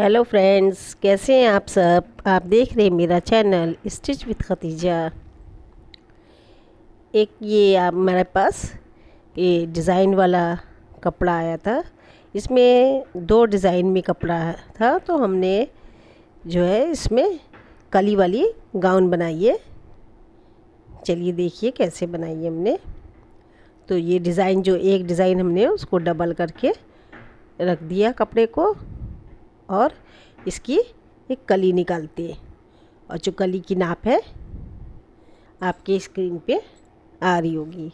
Hello friends, कैसे हैं आप सब। आप देख रहे हैं मेरा चैनल स्टिच विद खतीजा। एक ये आप मेरे पास ये डिज़ाइन वाला कपड़ा आया था। इसमें दो डिज़ाइन में कपड़ा था, तो हमने जो है इसमें कली वाली गाउन बनाई है। चलिए देखिए कैसे बनाई है हमने। तो ये डिज़ाइन जो एक डिज़ाइन हमने उसको डबल करके रख दिया कपड़े को, और इसकी एक कली निकालते हैं। और जो कली की नाप है आपके स्क्रीन पे आ रही होगी।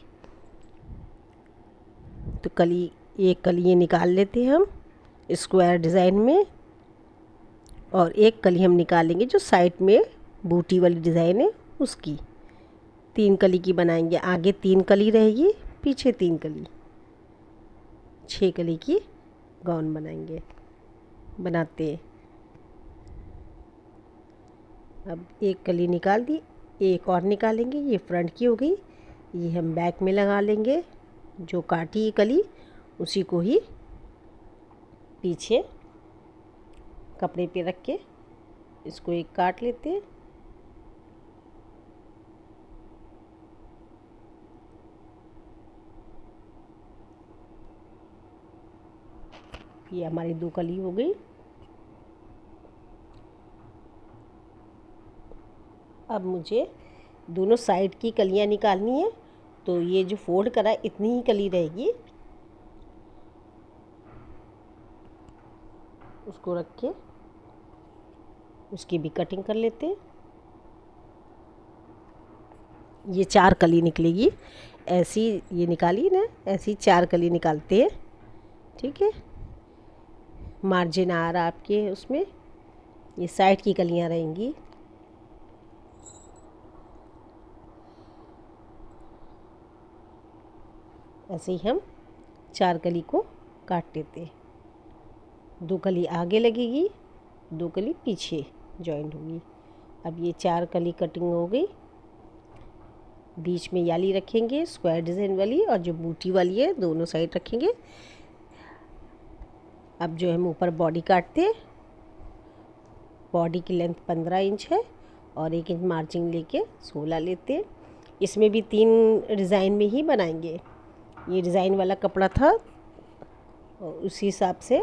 तो एक कली ये निकाल लेते हैं हम स्क्वायर डिज़ाइन में, और एक कली हम निकालेंगे जो साइड में बूटी वाली डिज़ाइन है उसकी। 3 कली की बनाएंगे, आगे 3 कली रहेगी, पीछे 3 कली। 6 कली की गाउन बनाते हैं। अब एक कली निकाल दी, एक और निकालेंगे। ये फ्रंट की हो गई, ये हम बैक में लगा लेंगे। जो काटी ये कली उसी को ही पीछे कपड़े पे रख के इसको एक काट लेते हैं। ये हमारी 2 कली हो गई। अब मुझे दोनों साइड की कलियां निकालनी है। तो ये जो फोल्ड करा इतनी ही कली रहेगी, उसको रख के उसकी भी कटिंग कर लेते हैं। ये 4 कली निकलेगी, ऐसी ये निकाली ना, ऐसी 4 कली निकालते हैं। ठीक है, मार्जिन आ रहा आपके उसमें, ये साइड की कलियां रहेंगी। ऐसे ही हम 4 कली को काट लेते हैं। 2 कली आगे लगेगी, 2 कली पीछे जॉइंट होगी। अब ये 4 कली कटिंग हो गई। बीच में याली रखेंगे स्क्वायर डिज़ाइन वाली, और जो बूटी वाली है दोनों साइड रखेंगे। अब जो हम ऊपर बॉडी काटते हैं, बॉडी की लेंथ 15 इंच है, और 1 इंच मार्जिन लेके 16 लेते हैं। इसमें भी 3 डिज़ाइन में ही बनाएंगे। ये डिज़ाइन वाला कपड़ा था और उसी हिसाब से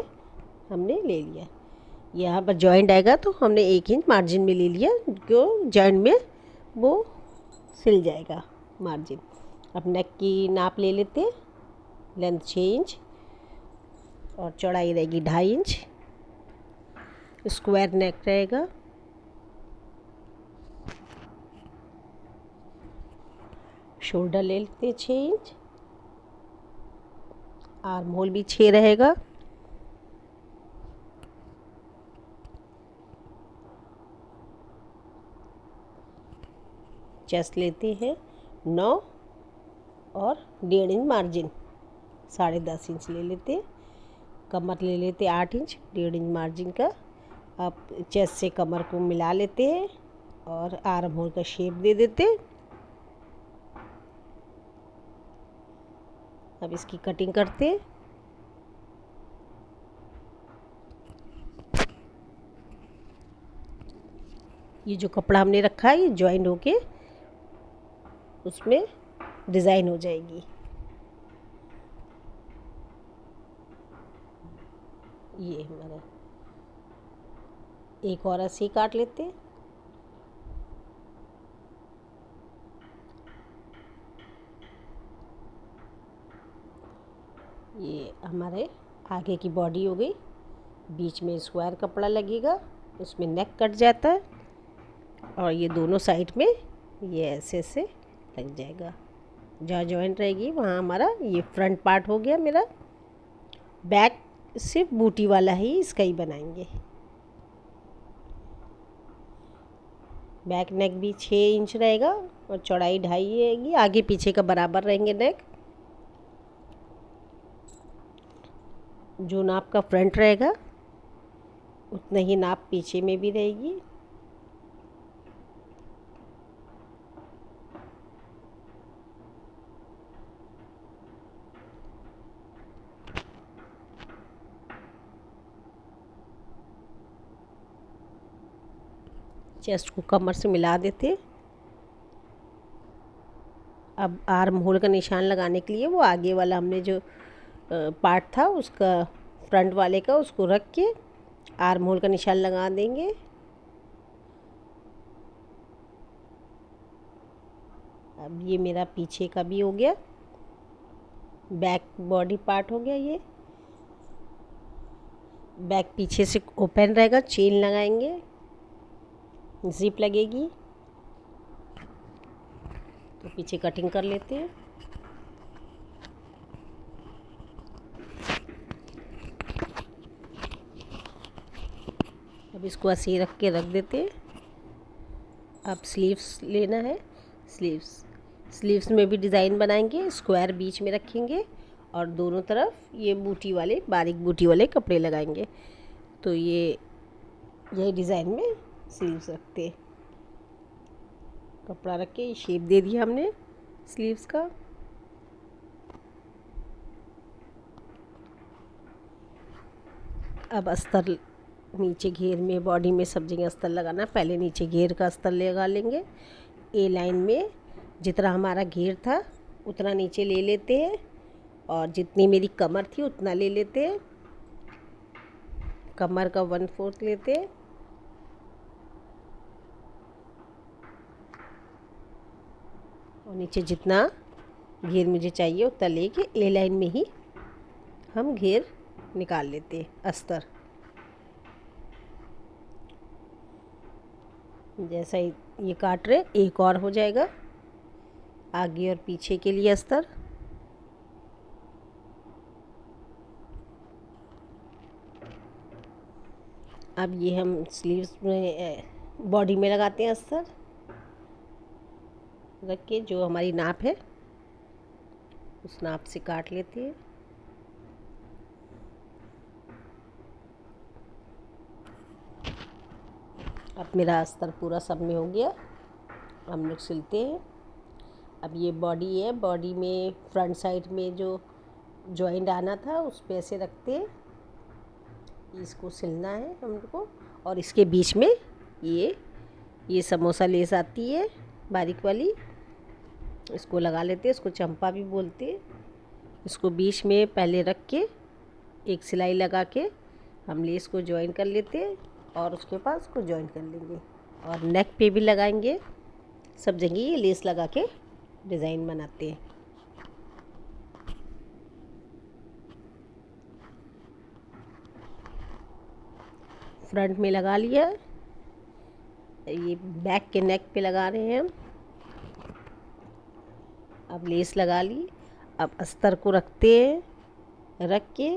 हमने ले लिया। यहाँ पर जॉइंट आएगा तो हमने 1 इंच मार्जिन में ले लिया, जो जॉइंट में वो सिल जाएगा मार्जिन। अब नेक की नाप ले लेते हैं। लेंथ 6 इंच और चौड़ाई रहेगी 2.5 इंच। स्क्वायर नेक रहेगा। शोल्डर ले लेते हैं 6 इंच। आर्म होल भी 6 रहेगा। चेस्ट लेते हैं 9 और 1.5 इंच मार्जिन, 10.5 इंच ले लेते हैं। कमर ले लेते 8 इंच, 1.5 इंच मार्जिन का। अब चेस्ट से कमर को मिला लेते हैं और आर्म होल का शेप दे देते हैं। अब इसकी कटिंग करते हैं। ये जो कपड़ा हमने रखा है ये जॉइंट होके उसमें डिज़ाइन हो जाएगी। ये हमारा एक और ऐसे ही काट लेते हैं। ये हमारे आगे की बॉडी हो गई। बीच में स्क्वायर कपड़ा लगेगा, उसमें नेक कट जाता है, और ये दोनों साइड में ये ऐसे ऐसे लग जाएगा। जहाँ जॉइंट रहेगी वहाँ हमारा ये फ्रंट पार्ट हो गया मेरा। बैक सिर्फ बूटी वाला ही इसका ही बनाएंगे। बैक नेक भी 6 इंच रहेगा और चौड़ाई 2.5 रहेगी। आगे पीछे का बराबर रहेंगे नेक। जो नाप का फ्रंट रहेगा उतना ही नाप पीछे में भी रहेगी। चेस्ट को कमर से मिला देते। अब आर्म होल का निशान लगाने के लिए वो आगे वाला हमने जो पार्ट था उसका फ्रंट वाले का उसको रख के आर्म होल का निशान लगा देंगे। अब ये मेरा पीछे का भी हो गया, बैक बॉडी पार्ट हो गया। ये बैक पीछे से ओपन रहेगा, चेन लगाएंगे, जिप लगेगी, तो पीछे कटिंग कर लेते हैं। अब इसको ऐसे ही रख के रख देते हैं। अब स्लीव्स लेना है। स्लीव्स में भी डिज़ाइन बनाएंगे, स्क्वायर बीच में रखेंगे और दोनों तरफ ये बूटी वाले, बारीक बूटी वाले कपड़े लगाएंगे। तो यही डिज़ाइन में स्लीव्स रखते हैं। कपड़ा रख के शेप दे दिया हमने स्लीव्स का। अब अस्तर नीचे घेर में, बॉडी में सब जगह अस्तर लगाना। पहले नीचे घेर का अस्तर लगा लेंगे। ए लाइन में जितना हमारा घेर था उतना नीचे ले लेते हैं और जितनी मेरी कमर थी उतना ले लेते हैं। कमर का 1/4 लेते हैं। और नीचे जितना घेर मुझे चाहिए उतना लेके ए लाइन में ही हम घेर निकाल लेते हैं अस्तर। जैसा ये काट रहे एक और हो जाएगा आगे और पीछे के लिए अस्तर। अब ये हम स्लीव्स में, बॉडी में लगाते हैं अस्तर रख के। जो हमारी नाप है उस नाप से काट लेते हैं। अब मेरा अस्तर पूरा सब में हो गया। हम लोग सिलते हैं। अब ये बॉडी है, बॉडी में फ्रंट साइड में जो जॉइंट आना था उस पे ऐसे रखते हैं। इसको सिलना है हम लोग को। और इसके बीच में ये समोसा लेस आती है बारीक वाली, इसको लगा लेते हैं। इसको चंपा भी बोलते हैं। इसको बीच में पहले रख के एक सिलाई लगा के हम लेस को ज्वाइन कर लेते हैं और उसके पास उसको ज्वाइन कर लेंगे और नेक पे भी लगाएंगे। सब जगह ये लेस लगा के डिज़ाइन बनाते हैं। फ्रंट में लगा लिया, ये बैक के नेक पे लगा रहे हैं हम। अब लेस लगा ली। अब अस्तर को रखते हैं, रख के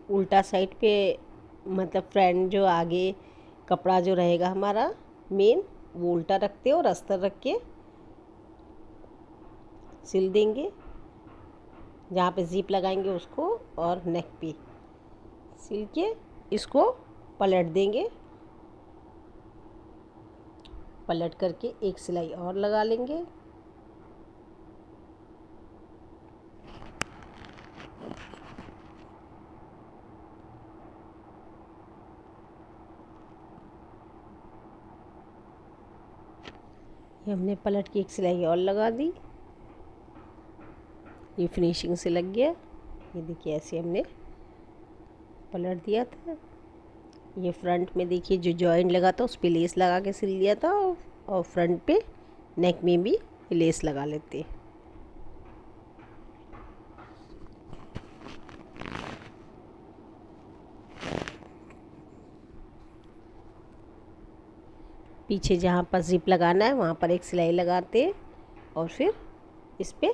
उल्टा साइड पे, मतलब फ्रंट जो आगे कपड़ा जो रहेगा हमारा मेन वो उल्टा रखते हैं और अस्तर रख के सिल देंगे। जहाँ पे ज़िप लगाएंगे उसको और नेक पे सिल के इसको पलट देंगे। पलट करके एक सिलाई और लगा लेंगे। ये हमने पलट के एक सिलाई और लगा दी। ये फिनिशिंग से लग गया। ये देखिए ऐसे हमने पलट दिया था। ये फ्रंट में देखिए जो जॉइंट लगा था उस पे लेस लगा के सिल दिया था और फ्रंट पे नेक में भी लेस लगा लेते हैं। पीछे जहाँ पर ज़िप लगाना है वहाँ पर एक सिलाई लगाते हैं और फिर इस पे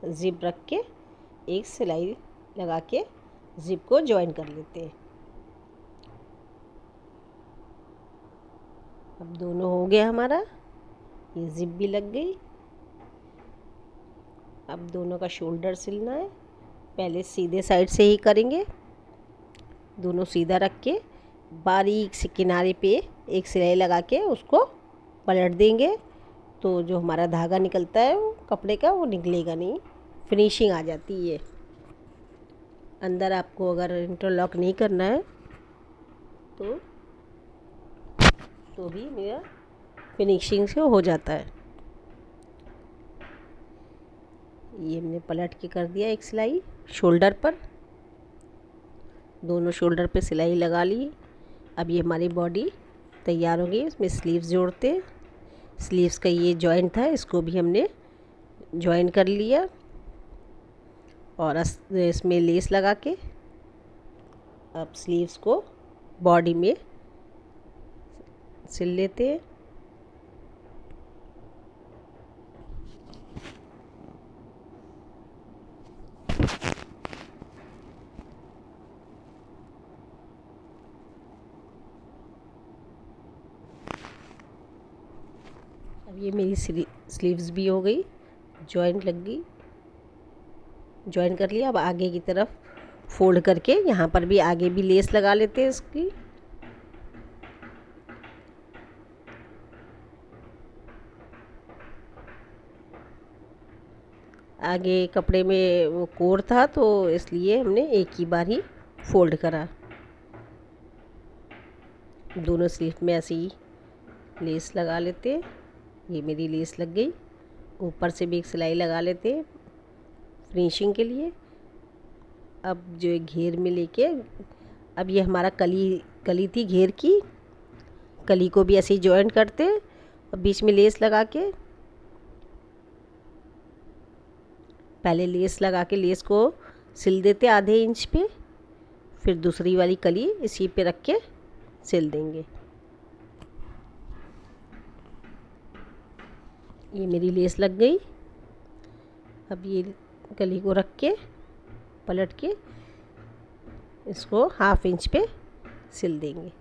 ज़िप रख के एक सिलाई लगा के ज़िप को जॉइन कर लेते हैं। अब दोनों हो गया हमारा, ये ज़िप भी लग गई। अब दोनों का शोल्डर सिलना है। पहले सीधे साइड से ही करेंगे, दोनों सीधा रख के बारीक से किनारे पे एक सिलाई लगा के उसको पलट देंगे। तो जो हमारा धागा निकलता है वो कपड़े का वो निकलेगा नहीं। फिनिशिंग आ जाती है। अंदर आपको अगर इंटरलॉक नहीं करना है तो भी मेरा फिनिशिंग से हो जाता है। ये हमने पलट के कर दिया एक सिलाई शोल्डर पर, दोनों शोल्डर पे सिलाई लगा ली। अब ये हमारी बॉडी तैयार हो गई। इसमें स्लीव्स जोड़ते हैं। स्लीव्स का ये जॉइंट था, इसको भी हमने जॉइन कर लिया और इसमें लेस लगा के अब स्लीव्स को बॉडी में सिल लेते हैं। अब ये मेरी स्लीव्स भी हो गई, जॉइंट लग गई, जॉइन कर लिया। अब आगे की तरफ फोल्ड करके यहाँ पर भी आगे भी लेस लगा लेते हैं इसकी। आगे कपड़े में वो कोर था तो इसलिए हमने एक ही बार ही फोल्ड करा। दोनों स्लीव में ऐसे ही लेस लगा लेते हैं। ये मेरी लेस लग गई। ऊपर से भी एक सिलाई लगा लेते हैं फिनिशिंग के लिए। अब जो एक घेर में लेके, अब ये हमारा कली थी घेर की, कली को भी ऐसे ही जॉइंट करते हैं और बीच में लेस लगा के, पहले लेस लगा के लेस को सिल देते आधे इंच पे, फिर दूसरी वाली कली इसी पे रख के सिल देंगे। ये मेरी लेस लग गई। अब ये कली को रख के पलट के इसको हाफ इंच पे सिल देंगे।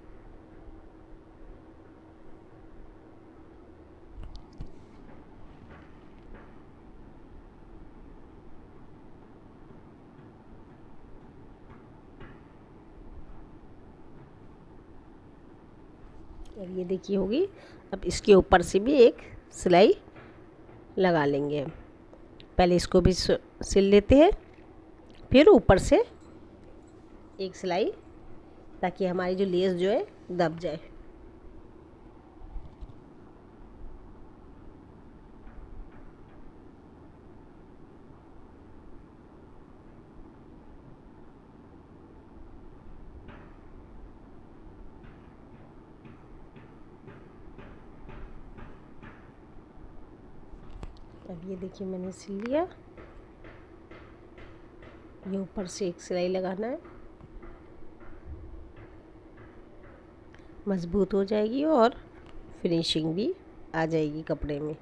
अब ये देखिए होगी। अब इसके ऊपर से भी एक सिलाई लगा लेंगे हम। पहले इसको भी सिल लेते हैं, फिर ऊपर से एक सिलाई, ताकि हमारी जो लेस जो है दब जाए। अब ये देखिए मैंने सिल लिया। ये ऊपर से एक सिलाई लगाना है, मज़बूत हो जाएगी और फिनिशिंग भी आ जाएगी कपड़े में।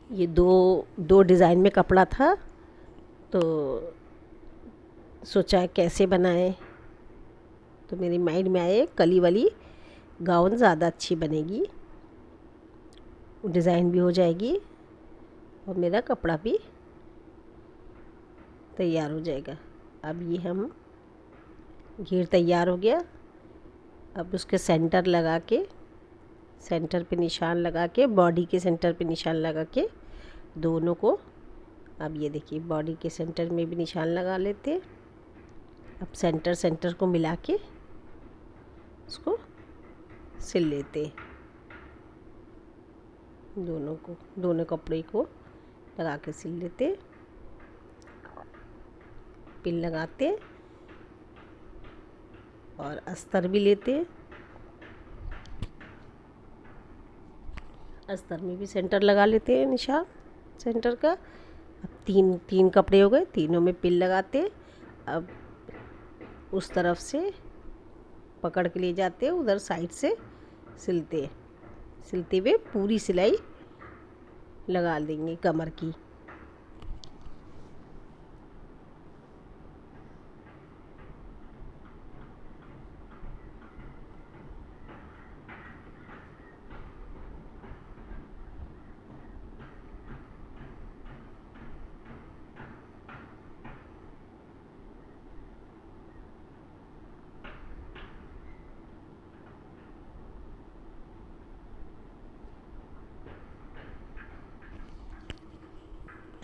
ये दो डिज़ाइन में कपड़ा था तो सोचा कैसे बनाएं, तो मेरी माइंड में आए कली वाली गाउन ज़्यादा अच्छी बनेगी, डिज़ाइन भी हो जाएगी और मेरा कपड़ा भी तैयार हो जाएगा। अब ये हम घेर तैयार हो गया। अब उसके सेंटर लगा के, सेंटर पे निशान लगा के, बॉडी के सेंटर पे निशान लगा के दोनों को, अब ये देखिए बॉडी के सेंटर में भी निशान लगा लेते। अब सेंटर को मिला के उसको सिल लेते, दोनों कपड़े को लगा के सिल लेते, पिन लगाते और अस्तर भी लेते। अस्तर में भी सेंटर लगा लेते हैं निशान सेंटर का। अब तीन कपड़े हो गए, तीनों में पिन लगाते। अब उस तरफ से पकड़ के ले जाते, उधर साइड से सिलते हुए पूरी सिलाई लगा देंगे कमर की।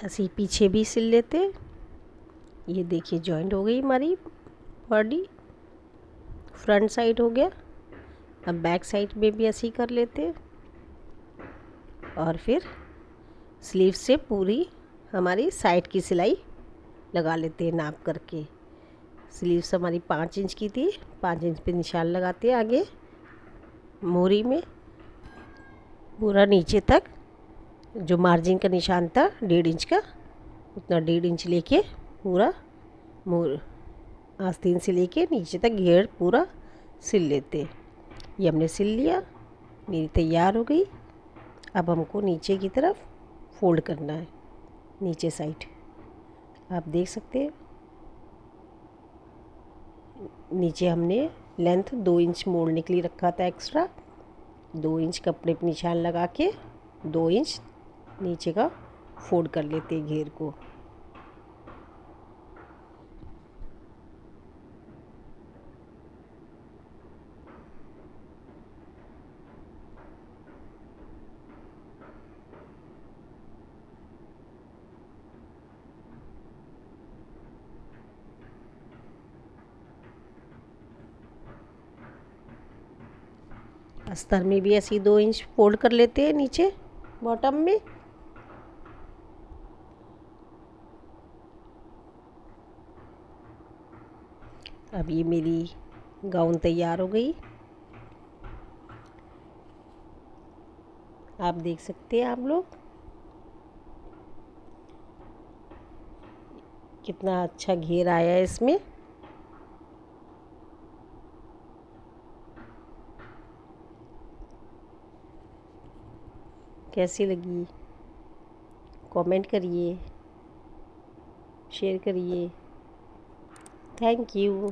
ऐसे ही पीछे भी सिल लेते। ये देखिए जॉइंट हो गई हमारी बॉडी, फ्रंट साइड हो गया। अब बैक साइड में भी ऐसे ही कर लेते और फिर स्लीव से पूरी हमारी साइड की सिलाई लगा लेते हैं नाप करके। स्लीव्स हमारी 5 इंच की थी, 5 इंच पे निशान लगाते हैं आगे मोरी में पूरा नीचे तक। जो मार्जिन का निशान था 1.5 इंच का, उतना 1.5 इंच लेके पूरा मोर आस्तीन से लेके नीचे तक घेर पूरा सिल लेते। ये हमने सिल लिया, मेरी तैयार हो गई। अब हमको नीचे की तरफ फोल्ड करना है, नीचे साइड आप देख सकते हैं। नीचे हमने लेंथ 2 इंच मोड़ने के लिए रखा था एक्स्ट्रा। 2 इंच कपड़े पर निशान लगा के 2 इंच नीचे का फोल्ड कर लेते हैं घेर को। अस्तर में भी ऐसे ही 2 इंच फोल्ड कर लेते हैं नीचे बॉटम में। अब ये मेरी गाउन तैयार हो गई, आप देख सकते हैं आप लोग कितना अच्छा घेर आया है इसमें। कैसी लगी कमेंट करिए, शेयर करिए। Thank you.